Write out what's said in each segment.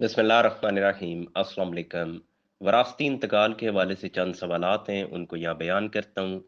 बिस्मिल्लाहिर्रहमानिर्रहीम अस्सलाम वालेकुम। विरासती इंतकाल के हवाले से चंद सवालात हैं, उनको यहाँ बयान करता हूँ।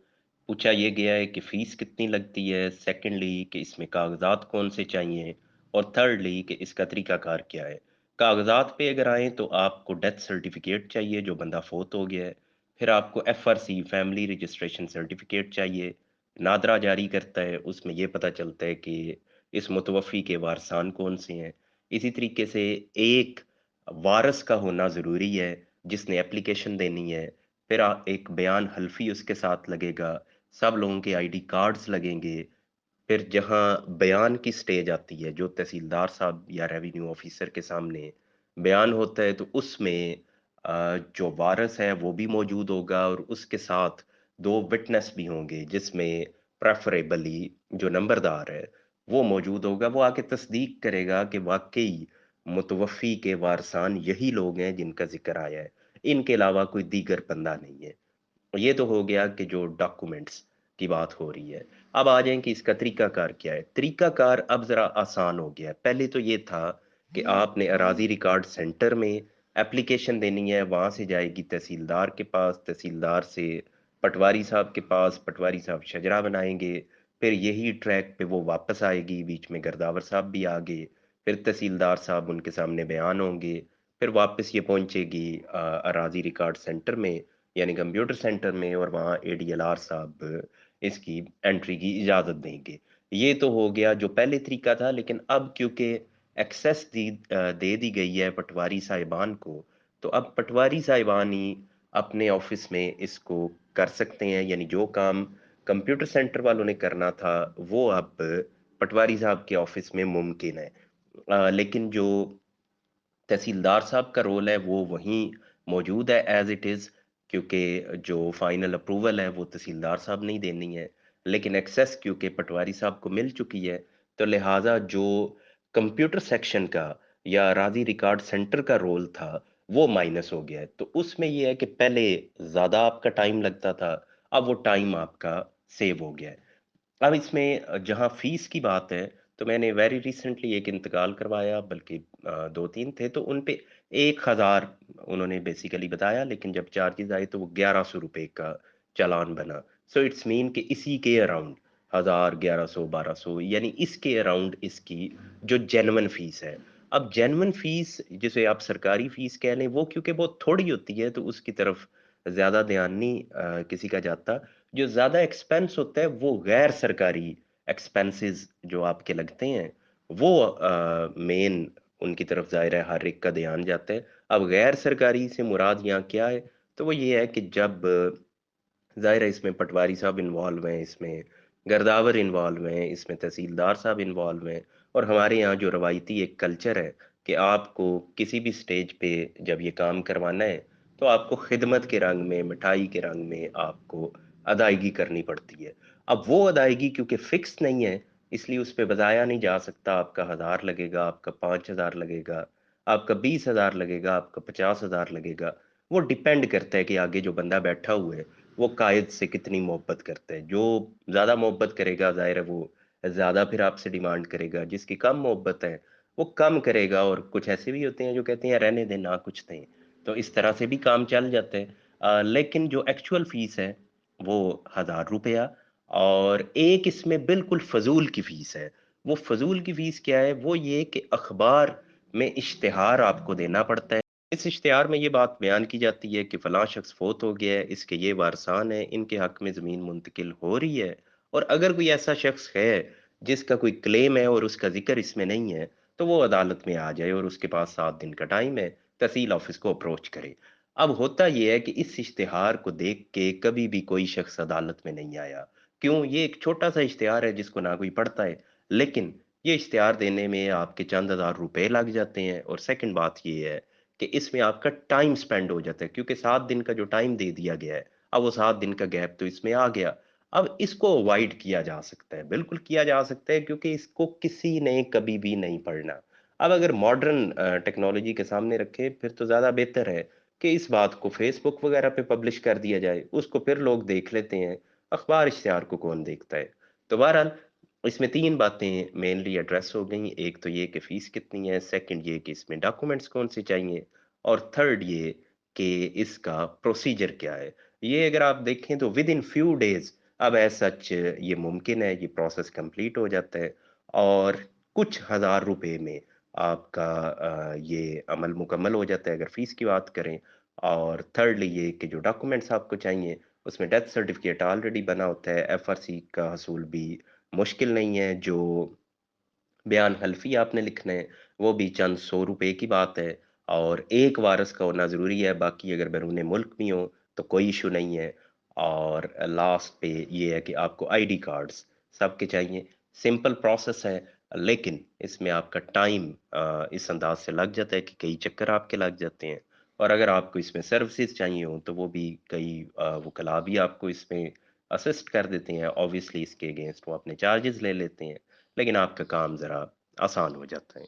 पूछा ये गया है कि फ़ीस कितनी लगती है, सेकंडली कि इसमें कागज़ात कौन से चाहिए और थर्डली कि इसका तरीक़ाकार क्या है। कागज़ात पे अगर आएँ तो आपको डेथ सर्टिफ़िकेट चाहिए जो बंदा फ़ौत हो गया है। फिर आपको एफआरसी फैमिली रजिस्ट्रेशन सर्टिफ़िकेट चाहिए। नादरा जारी करता है, उसमें ये पता चलता है कि इस मुतवफ़्फ़ी के वारसान कौन से हैं। इसी तरीके से एक वारिस का होना ज़रूरी है, जिसने एप्लीकेशन देनी है। फिर एक बयान हल्फ़ी उसके साथ लगेगा, सब लोगों के आईडी कार्ड्स लगेंगे। फिर जहाँ बयान की स्टेज आती है, जो तहसीलदार साहब या रेवेन्यू ऑफ़िसर के सामने बयान होता है, तो उसमें जो वारिस है, वो भी मौजूद होगा और उसके साथ 2 विटनेस भी होंगे, जिसमें प्रेफ़रेबली जो नंबरदार है, वो मौजूद होगा। वो आके तस्दीक करेगा कि वाक़ई मुतवफ़्फ़ी के वारसान यही लोग हैं जिनका ज़िक्र आया है। इनके अलावा कोई दीगर बंदा नहीं है। ये तो हो गया कि जो डॉक्यूमेंट्स की बात हो रही है। अब आ जाएँ कि इसका तरीकाकार क्या है? तरीकाकार अब ज़रा आसान हो गया है। पहले तो ये था कि आपने अराज़ी रिकॉर्ड सेंटर में एप्लीकेशन देनी है, वहाँ से जाएगी तहसीलदार के पास, तहसीलदार से पटवारी साहब के पास, पटवारी साहब शजरा बनाएँगे, फिर यही ट्रैक पे वो वापस आएगी, बीच में गर्दावर साहब भी आ गए, फिर तहसीलदार साहब उनके सामने बयान होंगे, फिर वापस ये पहुँचेगी अराज़ी रिकॉर्ड सेंटर में यानी कंप्यूटर सेंटर में और वहाँ एडीएलआर साहब इसकी एंट्री की इजाज़त देंगे। ये तो हो गया जो पहले तरीका था लेकिन अब क्योंकि एक्सेस दे दी गई है पटवारी साहिबान को, तो अब पटवारी साहिबान ही अपने ऑफ़िस में इसको कर सकते हैं यानी जो काम कंप्यूटर सेंटर वालों ने करना था, वो अब पटवारी साहब के ऑफ़िस में मुमकिन है। लेकिन जो तहसीलदार साहब का रोल है वो वहीं मौजूद है एज़ इट इज़ क्योंकि जो फाइनल अप्रूवल है वो तहसीलदार साहब ने ही देनी है। लेकिन एक्सेस क्योंकि पटवारी साहब को मिल चुकी है, तो लिहाज़ा जो कंप्यूटर सेक्शन का या अराज़ी रिकॉर्ड सेंटर का रोल था, वो माइनस हो गया है। तो उसमें ये है कि पहले ज़्यादा आपका टाइम लगता था, अब वो टाइम आपका सेव हो गया है। अब इसमें जहाँ फ़ीस की बात है, तो मैंने वेरी रिसेंटली एक इंतकाल करवाया बल्कि 2-3 थे, तो उन पे 1000 उन्होंने बेसिकली बताया, लेकिन जब चार्जेज़ आए तो वो ₹1100 का चालान बना। सो इट्स मीन कि इसी के अराउंड 1000, 1100, 1200 यानी इसके अराउंड इसकी जो जेन्युइन फ़ीस है। अब जेन्युइन फ़ीस जिसे आप सरकारी फ़ीस कह लें, वो क्योंकि बहुत थोड़ी होती है, तो उसकी तरफ ज़्यादा ध्यान नहीं किसी का जाता। जो ज़्यादा एक्सपेंस होता है वो गैर सरकारी एक्सपेंसेस जो आपके लगते हैं वो मेन उनकी तरफ ज़ाहिर है हर एक का ध्यान जाता है। अब गैर सरकारी से मुराद यहाँ क्या है? तो वो ये है कि जब ज़ाहिर है इसमें पटवारी साहब इन्वॉल्व हैं, इसमें गर्दावर इन्वॉल्व हैं, इसमें तहसीलदार साहब इन्वॉल्व हैं और हमारे यहाँ जो रवायती एक कल्चर है कि आपको किसी भी स्टेज पे जब ये काम करवाना है, तो आपको खिदमत के रंग में, मिठाई के रंग में आपको अदायगी करनी पड़ती है। अब वो अदायगी क्योंकि फ़िक्स नहीं है, इसलिए उस पे बज़ाया नहीं जा सकता, आपका 1000 लगेगा, आपका 5000 लगेगा, आपका 20,000 लगेगा, आपका 50,000 लगेगा। वो डिपेंड करता है कि आगे जो बंदा बैठा हुआ है वो कायद से कितनी मोहब्बत करता है। जो ज़्यादा मोहब्बत करेगा ज़ाहिर है वो ज़्यादा फिर आपसे डिमांड करेगा, जिसकी कम मोहब्बत है, वो कम करेगा और कुछ ऐसे भी होते हैं जो कहते हैं रहने दें ना कुछ दें। तो इस तरह से भी काम चल जाता है। लेकिन जो एक्चुअल फ़ीस है वो ₹1000 और एक इसमें बिल्कुल फ़ज़ूल की फ़ीस है। वो फ़ज़ूल की फ़ीस क्या है? वो ये कि अख़बार में इश्तिहार आपको देना पड़ता है। इस इश्तिहार में ये बात बयान की जाती है कि फलाँ शख़्स फ़ौत हो गया है, इसके ये वारसान हैं, इनके हक़ में ज़मीन मुंतकिल हो रही है और अगर कोई ऐसा शख़्स है, जिसका कोई क्लेम है और उसका ज़िक्र इसमें नहीं है, तो वो अदालत में आ जाए और उसके पास 7 दिन का टाइम है, तहसील ऑफ़िस को अप्रोच करे। अब होता ये है कि इस इश्तिहार को देख के कभी भी कोई शख़्स अदालत में नहीं आया। क्यों? ये एक छोटा-सा इश्तिहार है जिसको ना कोई पढ़ता है, लेकिन ये इश्तिहार देने में आपके चंद हज़ार रुपए लग जाते हैं और सेकंड बात ये है कि इसमें आपका टाइम स्पेंड हो जाता है क्योंकि 7 दिन का जो टाइम दे दिया गया है, अब वो 7 दिन का गैप तो इसमें आ गया। अब इसको अवॉइड किया जा सकता है, बिल्कुल किया जा सकता है क्योंकि इसको किसी ने कभी भी नहीं पढ़ना। अब अगर मॉडर्न टेक्नोलॉजी के सामने रखें फिर तो ज़्यादा बेहतर है कि इस बात को फ़ेसबुक वगैरह पे पब्लिश कर दिया जाए, उसको फिर लोग देख लेते हैं, अखबार इश्तिहार को कौन देखता है? तो बहरहाल इसमें 3 बातें मेनली एड्रेस हो गई। एक तो ये कि फ़ीस कितनी है, सेकंड ये कि इसमें डॉक्यूमेंट्स कौन-से चाहिए और थर्ड ये कि इसका प्रोसीजर क्या है। ये अगर आप देखें तो विदिन फ्यू डेज़ अब एज़ सच ये मुमकिन है, ये प्रोसेस कंप्लीट हो जाता है और कुछ हज़ार रुपए में आपका ये अमल मुकम्मल हो जाता है अगर फ़ीस की बात करें। और थर्डली ये कि जो डॉक्यूमेंट्स आपको चाहिए, उसमें डेथ सर्टिफ़िकेट ऑलरेडी बना होता है, एफआरसी का हसूल भी मुश्किल नहीं है, जो बयान हल्फ़ी आपने लिखना है, वो भी चंद सौ रुपए की बात है और एक वारिस का होना ज़रूरी है, बाकी अगर बैरून मुल्क भी हो, तो कोई इश्यू नहीं है। और लास्ट पे ये है कि आपको आईडी कार्ड्स सबके चाहिए। सिंपल प्रोसेस है, लेकिन इसमें आपका टाइम इस अंदाज़ से लग जाता है कि कई चक्कर आपके लग जाते हैं और अगर आपको इसमें सर्विसेज़ चाहिए हों, तो वो भी कई वकला भी आपको इसमें असिस्ट कर देते हैं। ऑब्वियसली इसके अगेंस्ट वो अपने चार्जेज़ ले लेते हैं। लेकिन आपका काम ज़रा आसान हो जाता है।